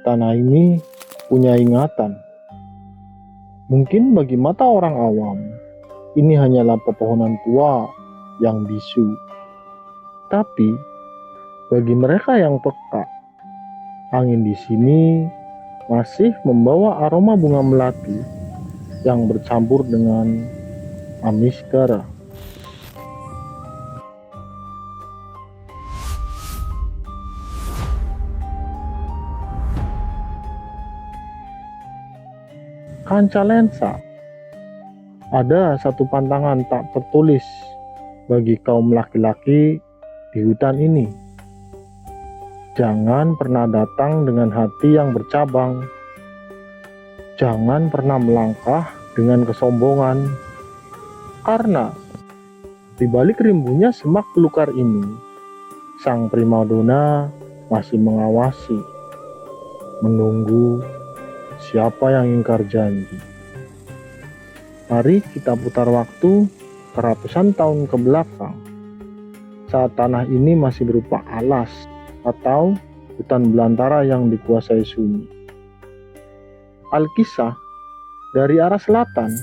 tanah ini punya ingatan. Mungkin bagi mata orang awam, ini hanyalah pepohonan tua yang bisu. Tapi bagi mereka yang peka, angin di sini masih membawa aroma bunga melati yang bercampur dengan amis garam. Kanca lensa. Ada satu pantangan tak tertulis bagi kaum laki-laki di hutan ini. Jangan pernah datang dengan hati yang bercabang. Jangan pernah melangkah dengan kesombongan. Karena di balik rimbunnya semak belukar ini, sang primadona masih mengawasi, menunggu siapa yang ingkar janji. Mari kita putar waktu ke ratusan tahun ke belakang, saat tanah ini masih berupa alas atau hutan belantara yang dikuasai sunyi. Alkisah, dari arah selatan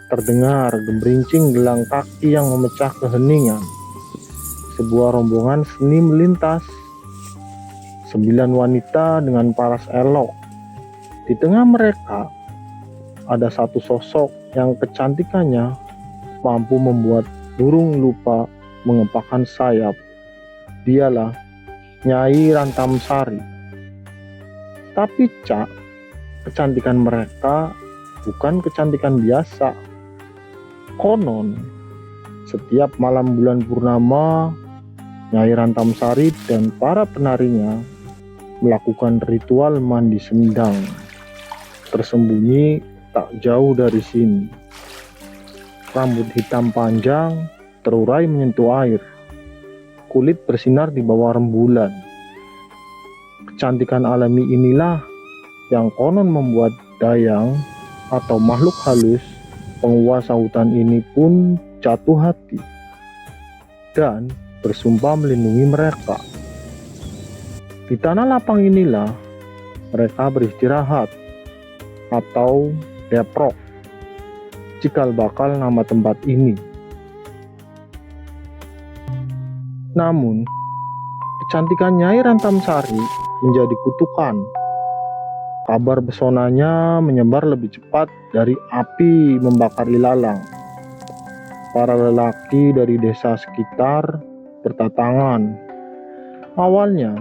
terdengar gemerincing gelang kaki yang memecah keheningan. Sebuah rombongan seni melintas, 9 wanita dengan paras elok. Di tengah mereka ada satu sosok yang kecantikannya mampu membuat burung lupa mengepakkan sayap. Dialah Nyai Rantamsari. Tapi Cak, kecantikan mereka bukan kecantikan biasa. Konon, setiap malam bulan purnama, Nyai Rantamsari dan para penarinya melakukan ritual mandi sendang, tersembunyi tak jauh dari sini. Rambut hitam panjang terurai menyentuh air. Kulit bersinar di bawah rembulan. Kecantikan alami inilah yang konon membuat dayang atau makhluk halus penguasa hutan ini pun jatuh hati dan bersumpah melindungi mereka. Di tanah lapang inilah mereka beristirahat atau deprok, cikal bakal nama tempat ini. Namun, kecantikan Nyai Rantamsari menjadi kutukan. Kabar pesonanya menyebar lebih cepat dari api membakar ilalang. Para lelaki dari desa sekitar berdatangan. Awalnya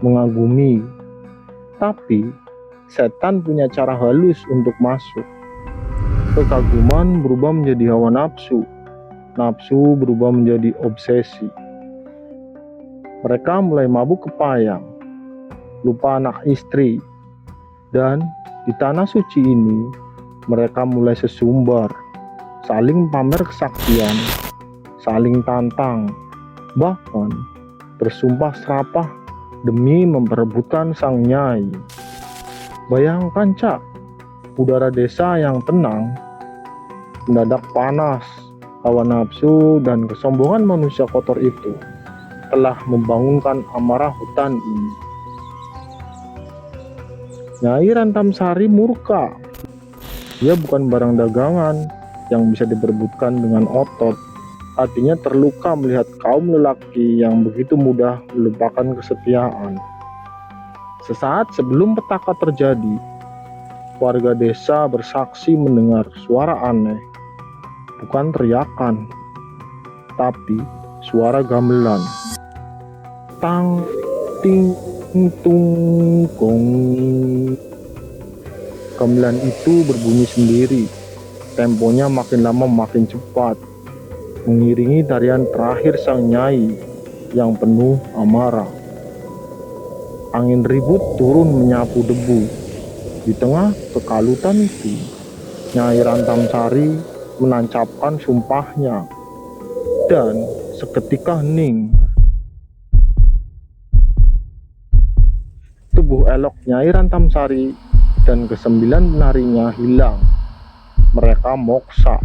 mengagumi, tapi setan punya cara halus untuk masuk. Kekaguman berubah menjadi hawa nafsu. Nafsu berubah menjadi obsesi. Mereka mulai mabuk kepayang, lupa anak istri, dan di tanah suci ini mereka mulai sesumbar, saling pamer kesaktian, saling tantang, bahkan bersumpah serapah demi memperebutkan sang nyai. Bayangkan Cak, udara desa yang tenang mendadak panas. Hawa nafsu dan kesombongan manusia kotor itu telah membangunkan amarah hutan ini. Nyai Rantamsari murka. Dia bukan barang dagangan yang bisa diperebutkan dengan otot. Hatinya terluka melihat kaum lelaki yang begitu mudah melupakan kesetiaan. Sesaat sebelum petaka terjadi, warga desa bersaksi mendengar suara aneh. Bukan teriakan, tapi suara gamelan. Tang, ting, tung, gong. Gamelan itu berbunyi sendiri. Temponya makin lama makin cepat, mengiringi tarian terakhir sang nyai yang penuh amarah. Angin ribut turun menyapu debu. Di tengah kekalutan itu, Nyai Rantamsari menancapkan sumpahnya dan seketika hening. Tubuh elok Nyai Rantamsari dan ke-9 penarinya hilang. Mereka moksa,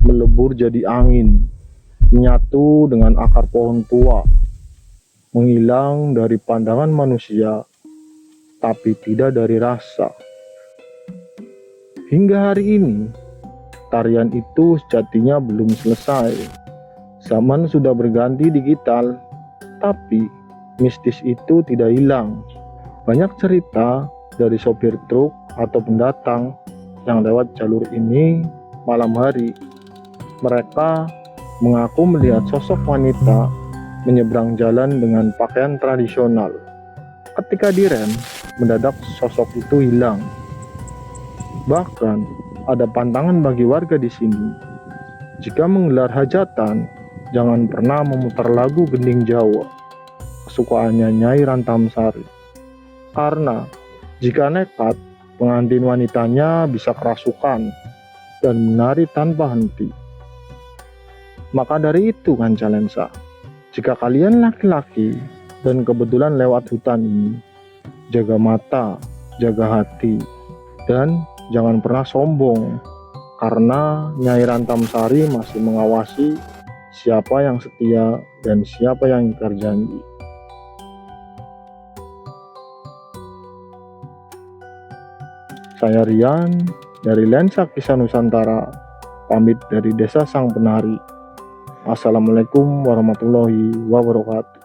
melebur jadi angin, menyatu dengan akar pohon tua, menghilang dari pandangan manusia tapi tidak dari rasa. Hingga hari ini, tarian itu sejatinya belum selesai. Zaman sudah berganti digital, tapi mistis itu tidak hilang. Banyak cerita dari sopir truk atau pendatang yang lewat jalur ini malam hari. Mereka mengaku melihat sosok wanita menyeberang jalan dengan pakaian tradisional. Ketika direm, mendadak sosok itu hilang. Bahkan ada pantangan bagi warga di sini. Jika menggelar hajatan, jangan pernah memutar lagu Gending Jawa kesukaannya Nyai Rantamsari. Karena jika nekat, pengantin wanitanya bisa kerasukan dan menari tanpa henti. Maka dari itu Kanca Lensa, jika kalian laki-laki dan kebetulan lewat hutan ini, jaga mata, jaga hati, dan jangan pernah sombong, karena Nyai Rantamsari masih mengawasi siapa yang setia dan siapa yang ingkar janji. Saya Rian dari Lensa Kisah Nusantara, pamit dari Desa Sang Penari. Assalamualaikum warahmatullahi wabarakatuh.